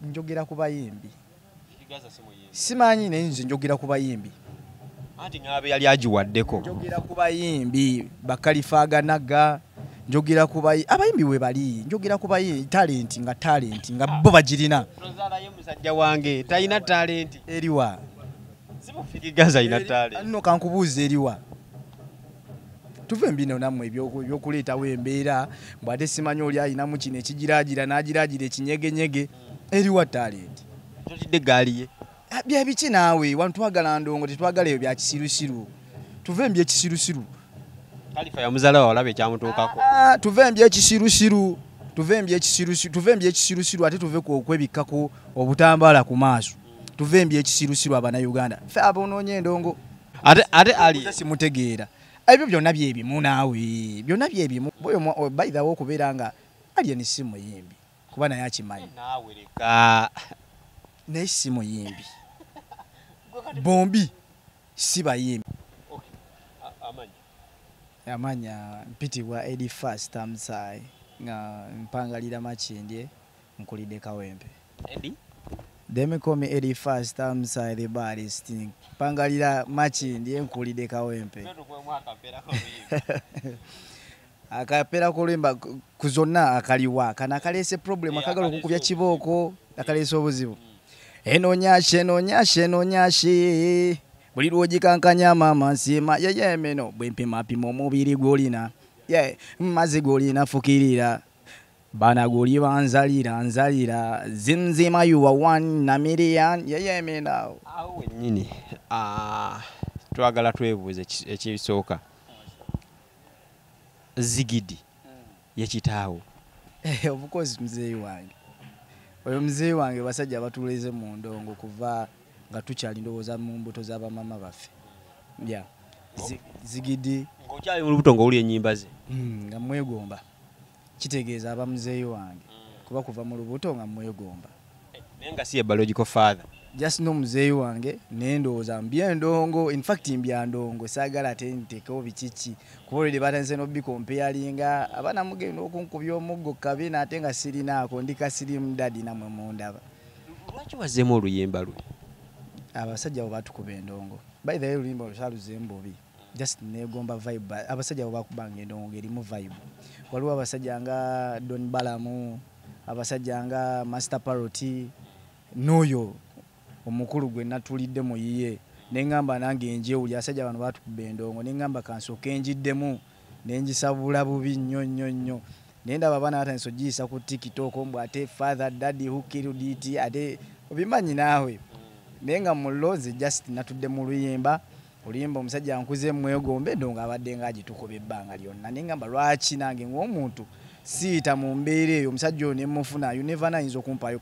njogera ku bayimbi. Simanyi naye nze njogera ku bayimbi. Anti ngaabe yali agiwaddeko. Njogera ku bayimbi Bakalifaaganaga. Njogera ku abayimbi we bali. Njogera ku bayimbi talent nga bo bagirina. Rozala ye musajja wange talina talent. Eriwa. Simufikigaza ina talent. Nno kankubuuza eriwa. Tuve mbino namwe ebyokuleetawo embeera mbwadde simanyi oli alinamu kino ekigiraagira n'agiraagira ekinyegenyege eriwa talent. Totidde gaali ye. Bya biki naawe wantu twagala ndongo tetwagala ebyo bya kisirusiru. Tuve mbye kisirusiru. Kalifa ya muzala walabe kyamutuukako. Tuve mbye kisirusiru. Tuve mbye ekisirusiru ate tuve ku okwebikako obutambala ku maaso. Tuve mbye ekisirusiru abana Uganda. Fe abonoonye endongo. Ate ali simutegeera. Ebyo byonna byebimu naawe. Byonna byebimu. Boyo by the way okubeera nga ali ni simu yimbi. Kuba naye akimanyi. Naawe leka. Naye simu yimbi. Bombi siba yimbi. Amanya mpitibwa Eddie Fast Tamsai nga mpangalira Makindye nkulide Kawempe. Eddie? They call me Eddie Fast Tamsai the baddest. Mpangalira Makindye nkulide Kawempe. Akapera kulimba kuzonna akaliwa kana kalese problem akagala okukubya kibooko akalese obuzibu. Eno nyashe buli lwogikankanya mama nsima yeye meno bwempima pima omubiri gwolina mazi gwolina fukirira bana gwoli banzalira zimzima you are one na million yeye meno awo nyini twagala twebuuze ekisooka Zigidi yekitaawo of course mzee wange oyo mzee wange basajja batuleze mu ndongo kuva nga tukyali ndowooza mu mbuto z'abamama baffe. Zigidi ng'okyali mu lubuto ng'owulya ennyimba ze. Nga mwegomba. Kitegeeza aba muzeeyi wange. Kuba kuva mu lubuto nga mwegomba. Naye nga si ye biological father. Just no muzeeyi wange naye ndowooza mbya endongo. In fact mbya ndongo saagala ate nteekawo bikiki. Kuba olwedde batanze n'obikompeyalinga abaana mugenda okunkubya omuggo kabi n'ate nga sirinaako ndi kasirimu dadi namwe mundaba. Lwaki wazzeemu oluyimba lwe? Abasajja bo batukuba endongo. By the way oluyimba olwaluze embobi. Just negomba vibe. Abasajja bo bakubanga endongo erimu vibe. Waliwo abasajja nga Don Balamu, abasajja nga Master Paroti, n'oyo omukulu gwe natulidde mu yiye. Nengamba nange enjewuli abasajja bano batukuba endongo. Nengamba kansooka enjiddemu nengisabula bubi nnyo. Nenda babana batanso giyisa ku TikTok mbwa ate father daddy who killed it ate obimanyi naawe. Nenga mulozi just natudde mu luyimba oluyimba omusajja ankuze mwegombe ndonga abadde nga agitukoba ebbanga lyonna nengamba lwaki nange ng'omuntu siita mu mbeera eyo omusajja ono nemufuna you never know inzo kumpayo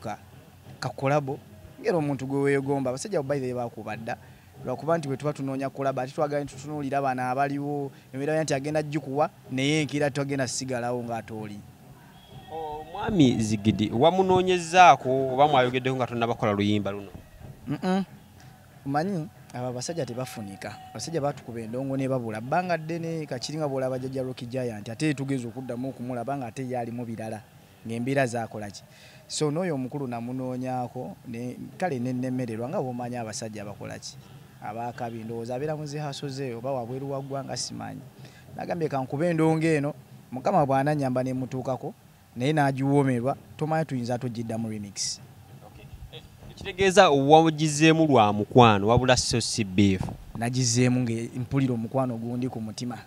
kakolabo ngero omuntu gwe weegomba abasajja by the way bakubadda lwakuba nti bwe tuba tunoonya kolaba ati twagala tutunuulira abana abaliwo embeera nti agenda gikuwa naye nkira twagenda sigalawo ng'atooli. Mwami Zigidi wamunoonyezaako oba mwayogeddeko nga tonnabakola luyimba luno? Manyi aba basajja tebafunika. Basajja batukuba endongo ne babula bbanga ddene kakiringa bola bajjajja Rocky Giant ate tugeze okuddamu okumulaba nga ate yali mu birala ng'embeera zaakolaki. So n'oyo omukulu namunoonyaako ne kale nennemererwa nga bw'omanya abasajja bakolaki abakabi ndowooza abeera muzihasoze oba wabweru wa ggwanga simanyi. Nagambye kankuba endongo eno Mukama bw'ananyamba ne mutuukako naye n'agiwoomerwa tomanya tuyinza tugidda mu remix. Kitegeeza wagizeemu lwa mukwano wabula so si beef. Nagizeemu ng'empulira omukwano gundi ku mutima.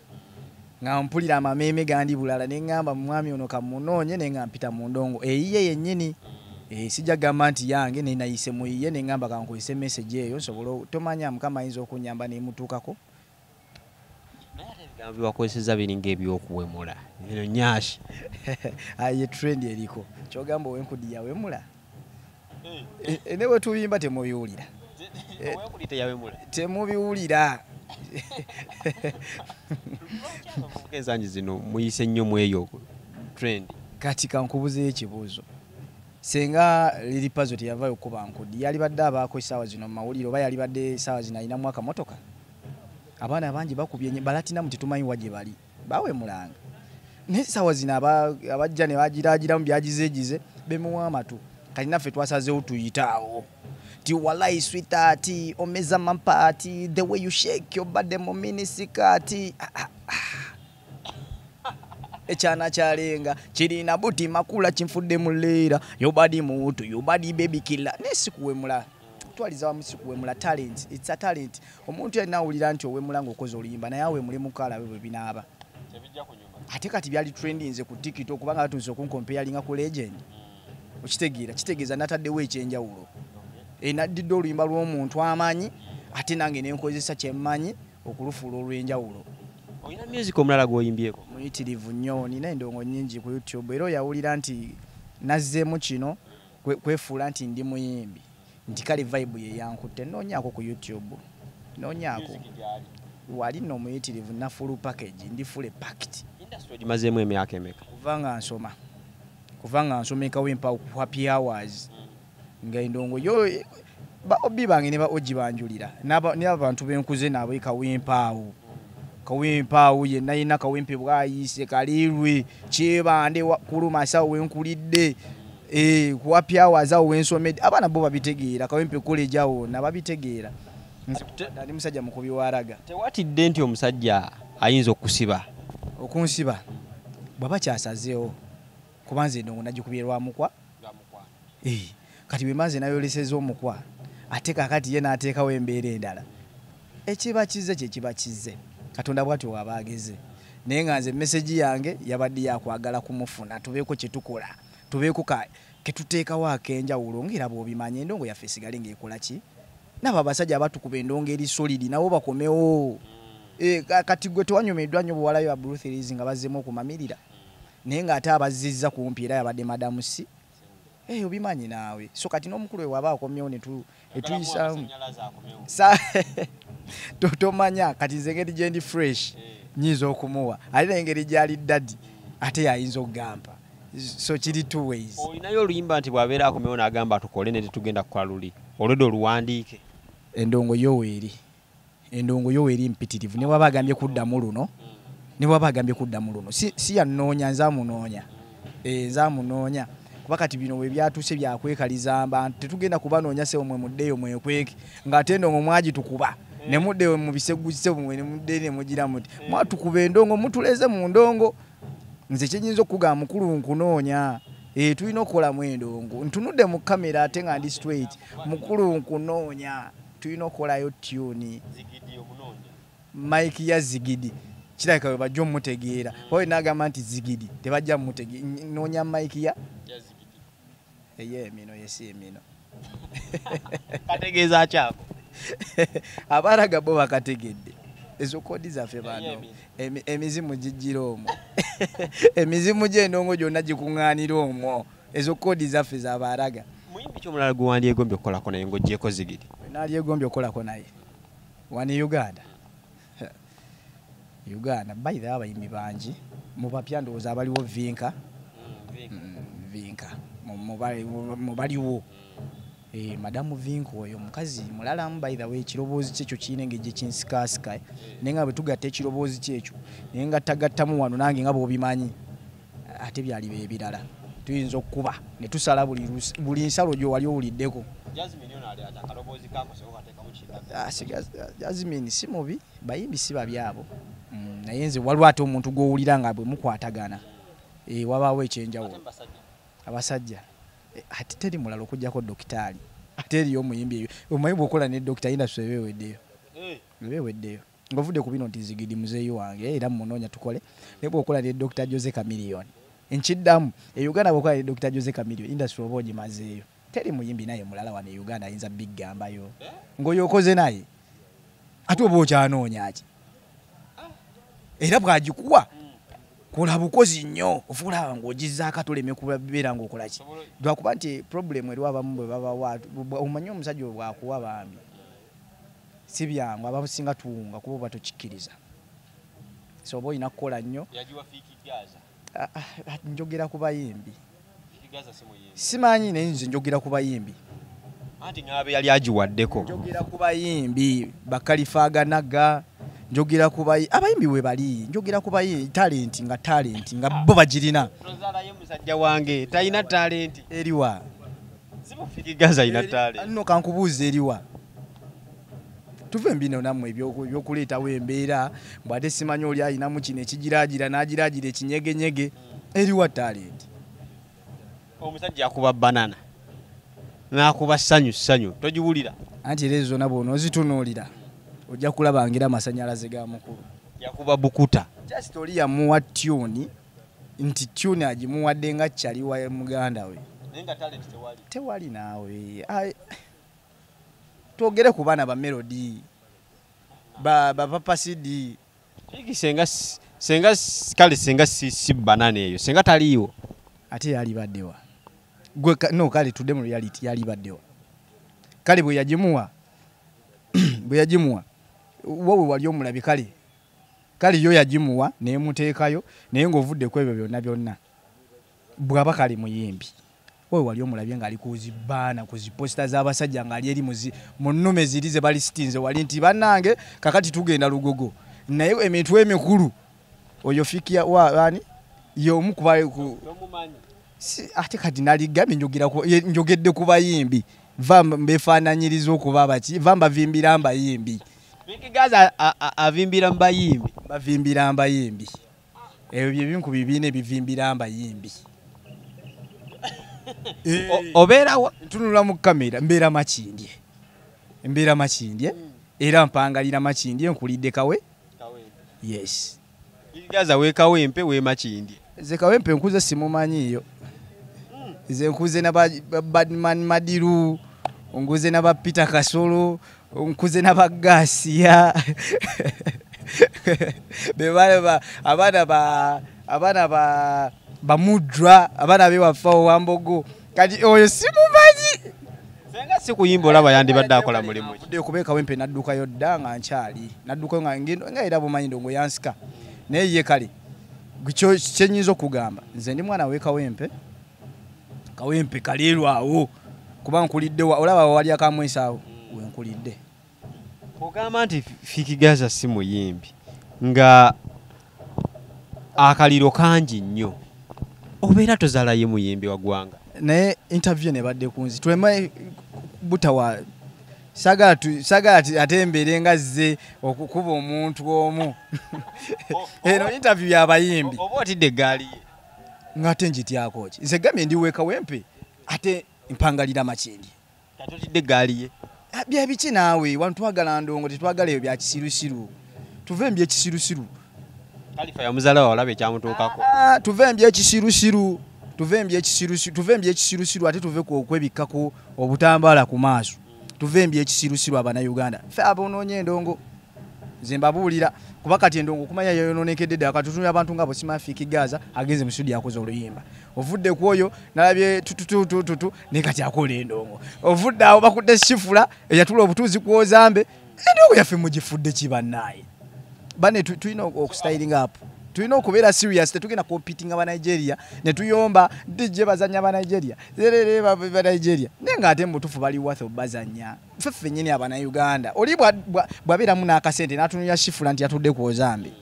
Nga mpulira amameeme gandi bulala ne ngamba mwami ono kamunoonye ne nga mpita mu ndongo. Eyiye yennyini. Sijja gamba nti yange ne nayise mu yiye ne ngamba kankwise message eyo nsobola tomanya Mukama ayinza okunyamba ne mutuukako. Naye ate ebigambo wakozesezza biringa ebyokuwemula. Bino nyashi. Aye trend eriko. Kyogamba owenkudi yawemula. Newe tuyimba temubiwulira. Temubiwulira. Enzanyi zino muyise nnyo mweyo trend. Kati kankubuze ekibuuzo. Senga liri pazo teyavayo kuba nkudi. Yali badde abaako essaawa zino mu mawulire oba yali badde essaawa zino alina mwaka motoka. Abaana abangi bakubye balatina muti tumanyi waje bali. Bawemulanga. N'essaawa zino abajja ne bagiraagiramu byagizeegize bemuwa amatu. kati naffe twasazeewo tuyitaawo ti walai sweetheart omeza mampaati the way you shake your body mu minisikati ekyana kyalenga kirina buti makula kinfudde muleera yobadi mutu yobadi baby killer nesikuwemula twaliza wa musikuwemula talent it's a talent omuntu yalina awulira nti owemula ng'okoze oluyimba naye awemule mukala bwe binaaba ate kati byali trendinze ku TikTok kubanga batuuse okunkomparinga ku legend kitegeeza nataddewo ekyenjawulo naddidde oluyimba lw'omuntu amanyi ate nange nenkozesa kyemmanyi okulufuula olw'enjawulo. Olina music omulala gw'oyimbyeko? Muyitirivu nnyo, nina endongo nnyingi ku YouTube era oyawulira nti nazzeemu kino kwefuula nti ndi muyimbi nti kale vibe ye yankutte noonyaako ku YouTube noonyaako wali nno omuyitirivu na full package ndi full packed. Industry ogimazeemu emyaka emeka? kuva nga nsoma ekawempa ku happy hours nga endongo yo obi bange ne ba ogi banjulira n'abantu benkuze nabo ekawempaawo kawempaawo ye nayina kawempe bwayise kalirwe kyebande kulumasawo wenkulidde ku happy hours awo wensomedde abaana bo babitegeera kawempe college awo nababitegeera ndi musajja mukubi waraga. Tewatidde nti omusajja ayinza okusiba okunsiba bwaba kyasazeewo kubanze endongo nagikubye lwamukwa kati bwe maze nayoleseza omukwa ate kakati ye n'ateekawo embeera endala ekiba kize kyekiba kize Katonda bw'atyo waba ageze naye nga nze message yange yabadde yakwagala kumufuna tubeeko kye tukola tubeeko ketuteekawo akenjawulo ng'era bw'obimanya endongo yaffe esigale ng'ekola ki nabo abasajja abatukuba endongo eri solidi nabo bakomewo kati gwe tewanyumiddwa nnyo buwalayo ya Bruce Lees nga bazzeemu okumamirira naye ng'ate abazizza kumpi era yabadde madamu si obimanyi naawe so kati n'omukulu we waba akomyewo netuyisaamu tomanya kati nze engeri gyendi fresh nyinza okumuwa ate engeri gyali daddi ate yayinza okugamba so kiri two ways. Olinayo oluyimba nti bw'abeera akomyewo n'agamba tukole ne tetugenda kukola luli olwedde oluwandiike? Endongo yo weeri mpitirivu ne waba agambye kuddamu luno si yanoonya nzaamunoonya kuba kati bino we byatuuse byakwekaliza abantu tetugenda kubanoonya sewo mwe muddeeyo mwekweke ng'ate endongo mwagitukuba ne muddeeyo mu biseguse mwe ne muddeeyo ne mugira muti mwatukuba endongo mutuleze mu ndongo nze kyenyinza okugamba mukulu nkunoonya tulina okukolamu endongo ntunudde mu kamera ate nga ndi straight mukulu nkunoonya tulina okukolayo tune Mike ya Zigidi kirabika we bajja omutegeera oyo n'agamba nti Zigidi tebajja mutegeera noonya Mike ya emino yesi emino kategeeza akyako abaraga bo bakategedde ezo kodi zaffe bano emizimu gijjira omwo emizimu gy'endongo gyonna gikuŋŋaanira omwo ezo kodi zaffe zabaraga. Muyimbi ki omulala gwe wandyegombye okukolako naye ng'oggyeko Zigidi? Naalyegombye okukolako naye wani Uganda by the way abayimbi bangi mu bapya ndowooza abaliwo Vinka mubaliwo madamu Vinka oyo mukazi mulalamu by the way ekiroboozi kyekyo kirina engeri kinsikasika naye nga bwe tugatta ekiroboozi kyekyo naye nga tagattamu wano nange nga bw'obimanyi ate byali ebirala tuyinza okukuba ne tusala buli nsalo gyo wali owuliddeko. Jasmine si mubi bayimbi si babi abo naye nze waliwo ate omuntu gw'owulira nga bwe mukwatagana wabaawo ekyenjawulo abasajja ate teri mulala okugjako dokitaali ate eriyo omuyimbi eyo omanyi bw'okola ne dokita industry ebeweddeyo ng'ovudde ku bino nti Zigidi muzeeyi wange era mumunoonya tukole naye bw'okola ne Dr. Jose Chameleone enkiddamu Uganda bw'okola ne Dr. Jose Chameleone industry oba ogimazeeyo teri muyimbi naye mulala wano Uganda ayinza biggambayo ng'oyo okoze naye ate oba okyanoonya ki era bw'agikuwa kola bukozi nnyo ofuula ng'ogizzaako atoleme kubeera ng'okola ki lwakuba nti problem eri abamu bwe babawa omanyi omusajja we bwakuwa bambi si byangu abamusinga tuwunga kuba oba tokikkiriza so oba olina kukola nnyo njogera ku bayimbi simanyi naye nze njogera ku bayimbi anti ng'abe yali agiwaddeko njogera ku bayimbi Bakalifaganaga njogera ku abayimbi we bali njogera ku talenti nga bo bagirina. Rozala ye musajja wange talina talenti eriwa simu Fiki Gaza ina talent nno kankubuuza eriwa tuve mbino namwe ebyokuleetawo embeera mbwate simanyi oli ayinamu kino ekigiraagira n'agiraagira ekinyegenyege eriwa talent omusajja akuba banana n'akuba ssanyu togiwulira anti era zonna bw'onoozitunuulira ojja kulaba ngera amasanyalaze ga mukulu yakuba bukuta just oli yamuwa tune nti tune agimuwadde nga kyali wa muganda we nenga talent tewali naawe twogere ku baana ba melody ba papa cd senga si banana eyo senga taliiwo ate yali baddewa gwe no kale tudde mu reality yali baddewa kale bwe yagimuwa wowe wali omulabi kale yo yagimuwa nemuteekayo naye ng'ovudde ku ebyo byonna bw'aba kale muyimbi wowe wali omulabye ng'ali kuzibaana ku ziposita z'abasajja ng'ali eri mu nnume ziri ze bali sitinze wali nti bannange kakati tugenda lugogo naye emitwe emikulu oyo fikia wani y'omu ku ate kati naligambye njogedde ku bayimbi mbefaananyiriza okuba baki mbavimbira mbayimbi Fiki Gaza avimbira mbayimbi bavimbira mbayimbi ebyo bye binku bibiina ebivimbira mbayimbi obeerawa ntunula mu kamera mbeera makindye era mpangalira makindye nkulidde kawe yes Fiki Gaza weekawempe weemakindye ze kawempe nkuze simumanyiiyo ze nkuze n'aba Badman Madiru nkuze n'aba Peter Kasolo nkuze n'aba Gasiya abaana ba Mudra abaana bewafawo Wambogo kati oyo simumanyi senga si kuyimba olaba yandibadde akola mulimu ki kubeeka wempe naddukayo dda nga nkyali naddukayo nga era bumanyi ndongo yansika naye ye kale kyenyinza okugamba nze ndi mwana w'ekawempe kaleerwawo kuba nkulidde olaba wali akamwesaawo wenkulidde ogamba nti Fiki Gaza si muyimbi nga akaliro kangi nnyo obeera tozaalayo muyimbi wa ggwanga naye interview nebadde kunzi tulema butawa sagala atembere nga zze okukuba omuntu omu eno interview y'abayimbi oba otidde eggaali ye ng'ate njityako ki nze gambye ndi weekawempe ate mpangalira makindi kati otidde eggaali ye bya biki naawe wanu twagala ndongo tetwagala ebyo bya kisirusiru tuve mbyekisirusiru Khalifa yamuzaala walaba ekyamutuukako tuve mbyekisirusiru ate tuve kwebikkako obutambaala ku maaso tuve mbyekisirusiru abannayuganda ffe aboonoonya endongo nze mbabuulira kuba kati endongo okumanya yayonoonekedde ddala katutunula abantu nga bosima Fiki Gaza agenze mu studio akoze oluyimba ovudde ku oyo nalabye tututututu ne kati akola endongo ovudde awo bakudde sifula eyatula obutuuzi ku Ozambe endongo yaffe mugifudde kibannaye bane tulina okustyling up tulina okubeera serious tetugenda competing aba Nigeria ne tuyomba DJ bazanya aba Nigeria zerere ba Nigeria nenga ate mbutufu bali worth bazanya ffe nyine aba na Uganda oli bwabeera mu nakasente natunya shifula nti atudde ku Ozambe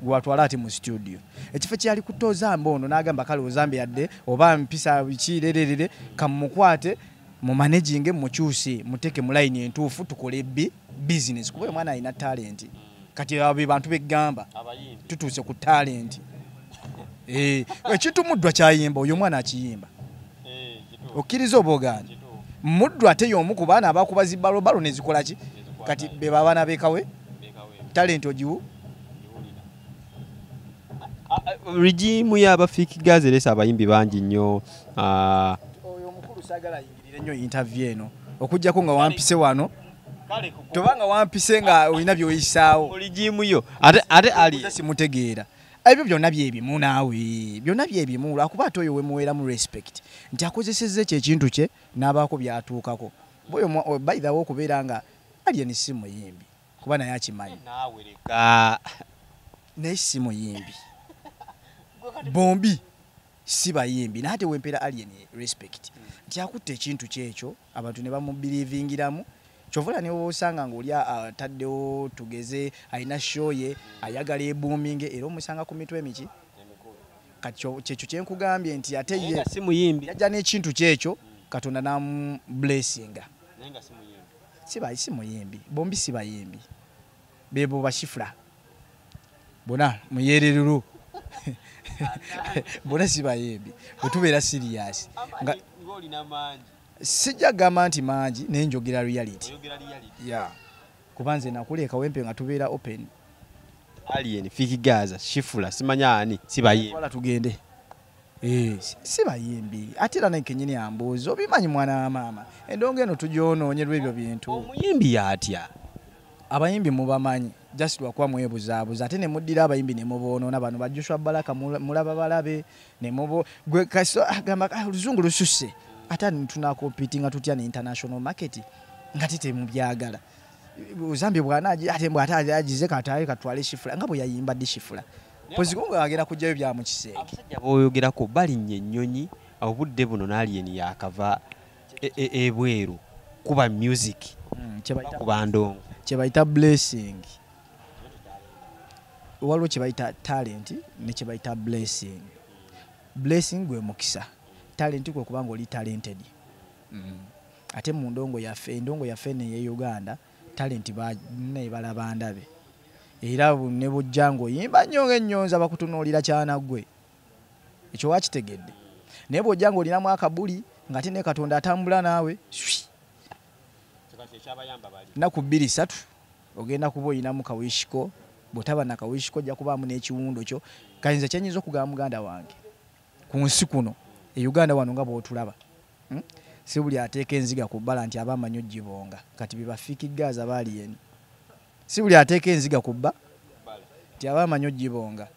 gwatwala ati mu studio ekifo kyali ku Ozambe ono nagamba kale Ozambe yadde oba mpisa bikirerere kamukwate mu managing mukyusi muteke mu line entuufu tukole business kuba mwana alina talent kati abo bantu begamba tutuuse ku talent ekintu Muddwa kyayimba oyo mwana akiyimba okkiriza oboganda Muddwa ate y'omu ku baana abakubazi balobalo nezikola ki kati be babaana beekawe talent ogiwu regimu y'aba Fiki Gaza eresa abayimbi bangi nnyo oyo omukulu saagala ayingirire nnyo interview eno okujjako nga wampise wano tobanga wampise nga olina byoyisaawo regimu yo ate ali simutegeera ebyo byonna byebimu naawe byonna byebimu lwakuba ate oyo wemuweeramu respect nti akozesezza ekyo ekintu kye n'abaako byatuukako boyo by the way okubeera nga alien si muyimbi kuba naye akimanyi naye si muyimbi bombi si bayimbi naate wempeera alien respect nti akutte ekintu kyekyo abantu ne bamubiriivingiramu kyovula ne osanga ng'oli ataddewo tugeze alina show ye ayagala eboominge era omusanga ku mitwe emiki kati kyekyo kyenkugambye nti ate ye si muyimbi yajja n'ekintu kyekyo Katonda namu blessinga nenga si muyimbi si muyimbi bombi si bayimbi bebo bashifula bona muyererero bona si bayimbi otubeera serious nga ngoli na manji sijja gamba nti manji nenjogera reality yeah kubanze nakule Kawempe nga tubeera open Alien Fikigaza Shifula simanya ani si bayimbi wala tugende si bayimbi ate era nankenyini ambuzo obimanyi mwana wa mama endongo eno tujonoonyerwa ebyo bintu omuyimbi yatya abayimbi mubamanyi just lwakuba mwebuzaabuza ate ne muddira abayimbi ne mubonoona bano ba Joshua Baraka mulaba balabe ne mubo gwe kaso agamba oluzungu lususse ate tunakompitinga tutya ne international market nga tete mu byagala Zambia bwanaji ate mbwata agize kataye katwale Shifula nga bwe yayimba di Shifula pozikunga agenda kujjayo bya mu kisenge abasajja boyogerako balinnye ennyonyi obudde buno n'Alien yakava ebweru kuba music kubandongo kyebayita blessing waliwo kyebayita talent ne kyebayita blessing gwe mukisa talent kwe kubanga oli talented ate mu ndongo yaffe ne Uganda talent balaba ndabe era ne bujjango yimba nnyo ennyonza bakutunuulira kyana gwe ekyo wakitegedde naye bw'ojjango olinamu akabuli ng'ate ne Katonda atambula naawe naku 2-3 ogenda kuba oyinamu kawishiko bw'otaba na kawishiko ojja kubaamu n'ekiwundo kyo kayinza kyenyinza okugamba muganda wange ku nsi kuno e Uganda wano nga bw'otulaba si buli ateeka enziga ku bbala nti aba amanyi ogibonga kati be Fikigaza Alien si buli ateeka enziga ku bba nti aba amanyi ogibonga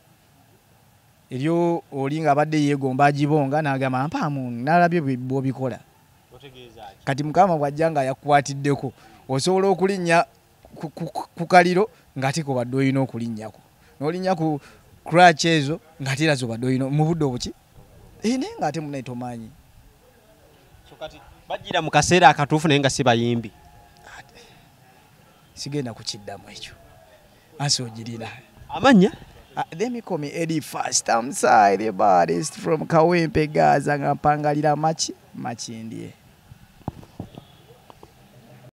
eryo oli nga abadde yeegomba agibonga n'agamba mpaamu n'alabye bw'obikola kati mukama bw'ajja nga yakukwatiddeko osobola okulinnya ku kaliro ng'ate ko badde olina okulinnyako n'olinnya ku crutch ezo ng'ate era zo badde olina mu budde obuki naye ng'ate munaye tomanyi kati bajjira mu kaseera akatuufu naye nga si bayimbi sigenda kukiddamu ekyo ansi ogirina amanya let me call me Eddie Fast I'm side the baddest from Kawempe Gaza nga mpangalira makindye